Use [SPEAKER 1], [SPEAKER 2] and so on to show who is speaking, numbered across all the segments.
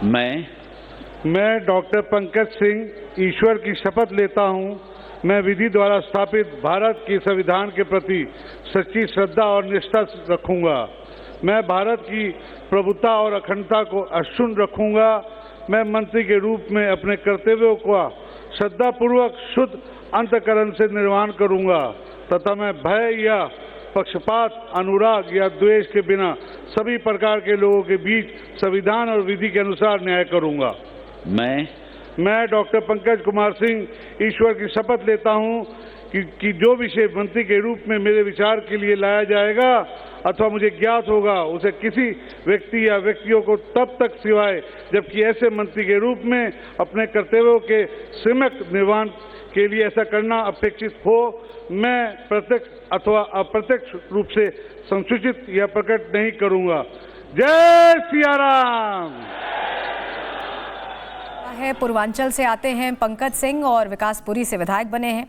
[SPEAKER 1] मैं डॉक्टर पंकज सिंह ईश्वर की शपथ लेता हूं। मैं विधि द्वारा स्थापित भारत के संविधान के प्रति सच्ची श्रद्धा और निष्ठा रखूंगा। मैं भारत की प्रभुता और अखंडता को अक्षुण्ण रखूंगा। मैं मंत्री के रूप में अपने कर्तव्यों का श्रद्धापूर्वक शुद्ध अंतःकरण से निर्वहन करूंगा तथा मैं भय या पक्षपात, अनुराग या द्वेष के बिना सभी प्रकार के लोगों के बीच संविधान और विधि के अनुसार न्याय करूंगा। मैं डॉक्टर पंकज कुमार सिंह ईश्वर की शपथ लेता हूं कि जो विषय मंत्री के रूप में मेरे विचार के लिए लाया जाएगा अथवा मुझे ज्ञात होगा उसे किसी व्यक्ति या व्यक्तियों को तब तक सिवाय जबकि ऐसे मंत्री के रूप में अपने कर्तव्यों के सम्यक निर्वहन के लिए ऐसा करना अपेक्षित हो, मैं प्रत्यक्ष अथवा अप्रत्यक्ष रूप से संसूचित या प्रकट नहीं करूंगा। जय सिया राम।
[SPEAKER 2] पूर्वांचल से आते हैं पंकज सिंह और विकासपुरी से विधायक बने हैं।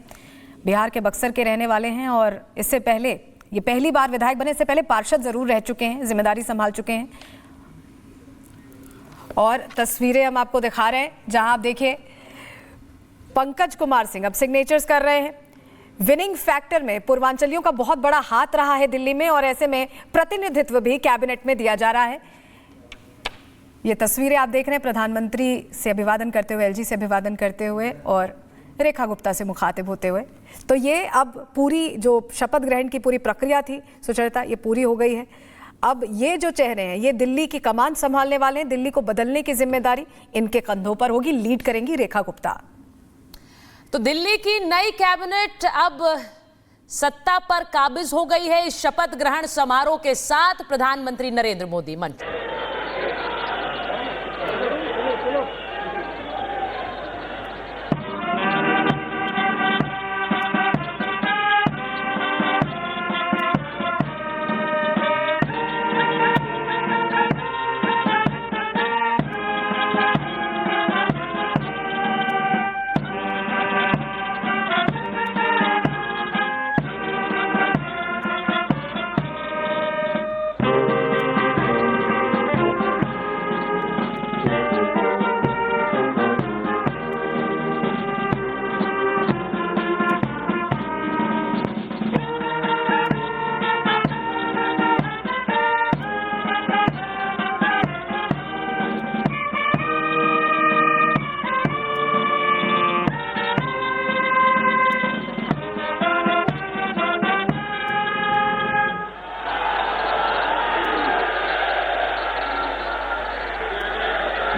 [SPEAKER 2] बिहार के बक्सर के रहने वाले हैं और इससे पहले ये पहली बार विधायक बने, इससे पहले पार्षद जरूर रह चुके हैं, जिम्मेदारी संभाल चुके हैं। और तस्वीरें हम आपको दिखा रहे हैं जहां आप देखिए पंकज कुमार सिंह अब सिग्नेचर्स कर रहे हैं। विनिंग फैक्टर में पूर्वांचलियों का बहुत बड़ा हाथ रहा है दिल्ली में और ऐसे में प्रतिनिधित्व भी कैबिनेट में दिया जा रहा है। ये तस्वीरें आप देख रहे हैं प्रधानमंत्री से अभिवादन करते हुए, एलजी से अभिवादन करते हुए और रेखा गुप्ता से मुखातिब होते हुए। तो ये अब पूरी जो शपथ ग्रहण की पूरी प्रक्रिया थी सुचरिता, ये पूरी हो गई है। अब ये जो चेहरे हैं ये दिल्ली की कमान संभालने वाले हैं। दिल्ली को बदलने की जिम्मेदारी इनके कंधों पर होगी, लीड करेंगी रेखा गुप्ता।
[SPEAKER 3] तो दिल्ली की नई कैबिनेट अब सत्ता पर काबिज हो गई है। इस शपथ ग्रहण समारोह के साथ प्रधानमंत्री नरेंद्र मोदी मंच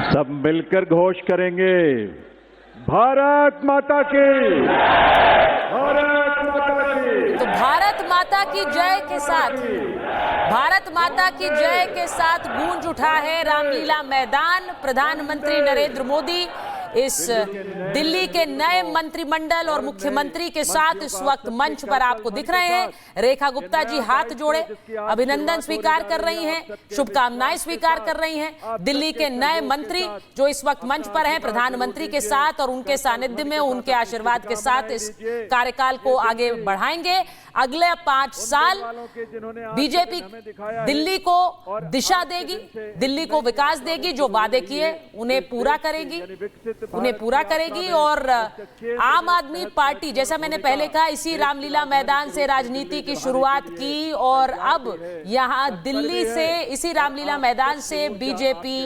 [SPEAKER 4] सब मिलकर घोष करेंगे, भारत माता की, भारत माता की।
[SPEAKER 3] तो भारत माता की जय के साथ, भारत माता की जय के साथ गूंज उठा है रामलीला मैदान। प्रधानमंत्री नरेंद्र मोदी इस दिल्ली के नए मंत्रिमंडल और मुख्यमंत्री के साथ इस वक्त मंच पर आपको दिख रहे हैं। रेखा गुप्ता जी हाथ जोड़े अभिनंदन स्वीकार कर रही हैं, शुभकामनाएं स्वीकार कर रही हैं। दिल्ली के नए मंत्री जो इस वक्त मंच पर हैं प्रधानमंत्री के साथ और उनके सानिध्य में, उनके आशीर्वाद के साथ इस कार्यकाल को आगे बढ़ाएंगे। अगले 5 साल बीजेपी दिल्ली को दिशा देगी, दिल्ली को विकास देगी, जो वादे किए उन्हें पूरा करेगी। और आम आदमी पार्टी, जैसा मैंने पहले कहा, इसी रामलीला मैदान से राजनीति की शुरुआत की और अब यहां दिल्ली से, इसी रामलीला मैदान से बीजेपी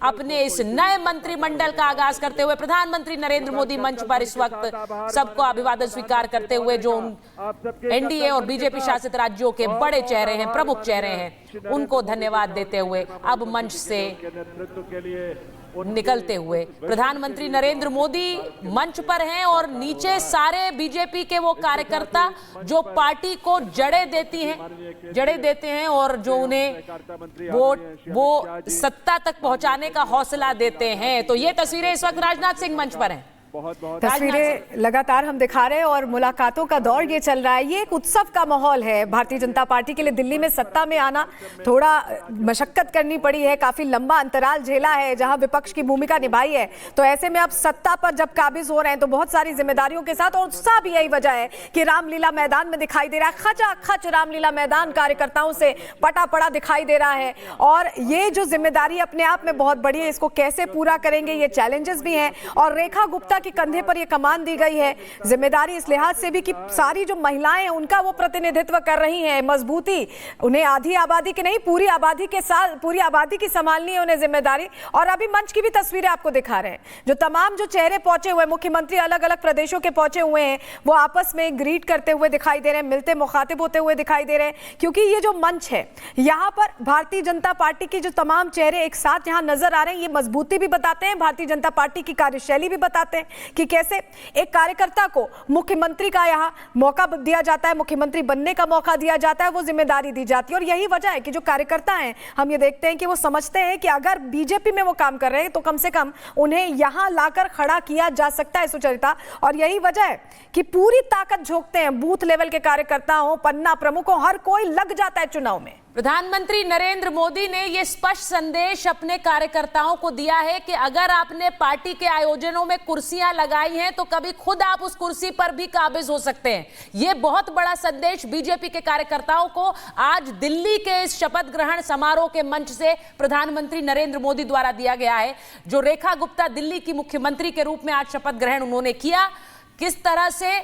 [SPEAKER 3] अपने इस नए मंत्रिमंडल का आगाज करते हुए प्रधानमंत्री नरेंद्र मोदी मंच पर इस वक्त सबको अभिवादन स्वीकार करते हुए, जो एनडीए और बीजेपी शासित राज्यों के बड़े चेहरे हैं, प्रमुख चेहरे हैं, उनको धन्यवाद देते हुए अब मंच से निकलते हुए प्रधानमंत्री नरेंद्र मोदी मंच पर हैं और नीचे सारे बीजेपी के वो कार्यकर्ता जो पार्टी को जड़ें देते हैं और जो उन्हें वो सत्ता तक पहुंचाने का हौसला देते हैं। तो ये तस्वीरें इस वक्त राजनाथ सिंह मंच पर हैं।
[SPEAKER 4] बहुत बहुत
[SPEAKER 2] तस्वीरें लगातार हम दिखा रहे हैं और मुलाकातों का दौर ये चल रहा है। ये एक उत्सव का माहौल है भारतीय जनता पार्टी के लिए। दिल्ली में सत्ता में आना थोड़ा मशक्कत करनी पड़ी है, काफी लंबा अंतराल झेला है जहां विपक्ष की भूमिका निभाई है। तो ऐसे में अब सत्ता पर जब काबिज हो रहे हैं तो बहुत सारी जिम्मेदारियों के साथ, और उत्साह भी यही वजह है कि रामलीला मैदान में दिखाई दे रहा है। खचाखच रामलीला मैदान कार्यकर्ताओं से पटा पड़ा दिखाई दे रहा है। और ये जो जिम्मेदारी अपने आप में बहुत बड़ी है, इसको कैसे पूरा करेंगे ये चैलेंजेस भी हैं। और रेखा गुप्ता के कंधे पर ये कमान दी गई है, जिम्मेदारी इस लिहाज से भी कि सारी जो महिलाएं हैं उनका वो प्रतिनिधित्व कर रही हैं। मजबूती उन्हें आधी आबादी की नहीं, पूरी आबादी के साथ, पूरी आबादी की संभालनी है उन्हें जिम्मेदारी। और अभी मंच की भी तस्वीरें आपको दिखा रहे हैं, जो तमाम जो चेहरे पहुंचे हुए, मुख्यमंत्री अलग अलग प्रदेशों के पहुंचे हुए हैं, वो आपस में ग्रीट करते हुए दिखाई दे रहे हैं, मिलते मुखातिब होते हुए दिखाई दे रहे हैं। क्योंकि ये जो मंच है, यहाँ पर भारतीय जनता पार्टी की जो तमाम चेहरे एक साथ यहाँ नजर आ रहे हैं, ये मजबूती भी बताते हैं, भारतीय जनता पार्टी की कार्यशैली भी बताते हैं कि कैसे एक कार्यकर्ता को मुख्यमंत्री का यहाँ मौका दिया जाता है, मुख्यमंत्री बनने का मौका दिया जाता है, वो जिम्मेदारी दी जाती है। और यही वजह है कि जो कार्यकर्ता हैं, हम ये देखते हैं कि वो समझते हैं कि अगर बीजेपी में वो काम कर रहे हैं तो कम से कम उन्हें यहाँ लाकर खड़ा किया जा सकता है सुचरिता। और यही वजह है कि पूरी ताकत झोंकते हैं, बूथ लेवल के कार्यकर्ता हो, पन्ना प्रमुख हो, हर कोई लग जाता है चुनाव में।
[SPEAKER 3] प्रधानमंत्री नरेंद्र मोदी ने यह स्पष्ट संदेश अपने कार्यकर्ताओं को दिया है कि अगर आपने पार्टी के आयोजनों में कुर्सियां लगाई हैं तो कभी खुद आप उस कुर्सी पर भी काबिज हो सकते हैं। यह बहुत बड़ा संदेश बीजेपी के कार्यकर्ताओं को आज दिल्ली के इस शपथ ग्रहण समारोह के मंच से प्रधानमंत्री नरेंद्र मोदी द्वारा दिया गया है। जो रेखा गुप्ता दिल्ली की मुख्यमंत्री के रूप में आज शपथ ग्रहण उन्होंने किया, किस तरह से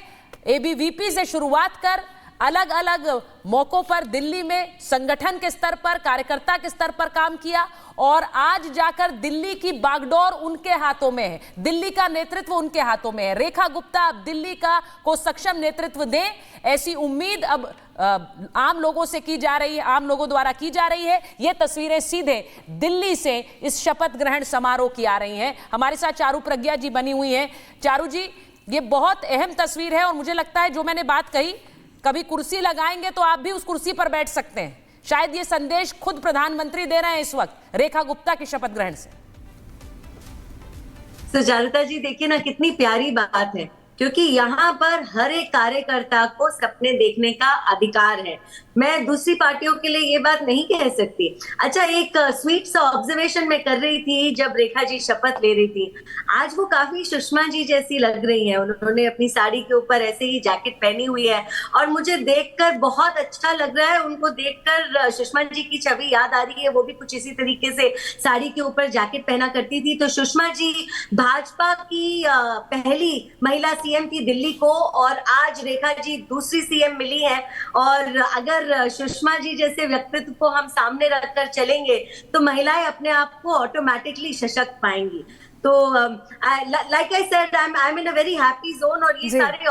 [SPEAKER 3] एबीवीपी से शुरुआत कर अलग अलग मौकों पर दिल्ली में संगठन के स्तर पर, कार्यकर्ता के स्तर पर काम किया, और आज जाकर दिल्ली की बागडोर उनके हाथों में है, दिल्ली का नेतृत्व उनके हाथों में है। रेखा गुप्ता अब दिल्ली का को सक्षम नेतृत्व दें, ऐसी उम्मीद अब आम लोगों से की जा रही है, आम लोगों द्वारा की जा रही है। ये तस्वीरें सीधे दिल्ली से इस शपथ ग्रहण समारोह की आ रही हैं। हमारे साथ चारू प्रज्ञा जी बनी हुई हैं। चारू जी, ये बहुत अहम तस्वीर है और मुझे लगता है जो मैंने बात कही, कभी कुर्सी लगाएंगे तो आप भी उस कुर्सी पर बैठ सकते हैं। शायद ये संदेश खुद प्रधानमंत्री दे रहे हैं इस वक्त रेखा गुप्ता के शपथ ग्रहण से।
[SPEAKER 5] सुजाता जी, देखिए ना कितनी प्यारी बात है, क्योंकि यहाँ पर हर एक कार्यकर्ता को सपने देखने का अधिकार है। मैं दूसरी पार्टियों के लिए ये बात नहीं कह सकती। अच्छा, एक स्वीट सा ऑब्जर्वेशन मैं कर रही थी जब रेखा जी शपथ ले रही थी। आज वो काफी सुषमा जी जैसी लग रही है। उन्होंने अपनी साड़ी के ऊपर ऐसे ही जैकेट पहनी हुई है और मुझे देखकर बहुत अच्छा लग रहा है। उनको देखकर सुषमा जी की छवि याद आ रही है। वो भी कुछ इसी तरीके से साड़ी के ऊपर जैकेट पहना करती थी। तो सुषमा जी भाजपा की पहली महिला सीएम थी दिल्ली को, और आज रेखा जी दूसरी सीएम मिली है। और अगर सुषमा जी जैसे व्यक्तित्व को हम सामने रखकर चलेंगे तो महिलाएं अपने आप को ऑटोमेटिकली सशक्त पाएंगी। तो like I said, I am in a very happy zone. और ये सारे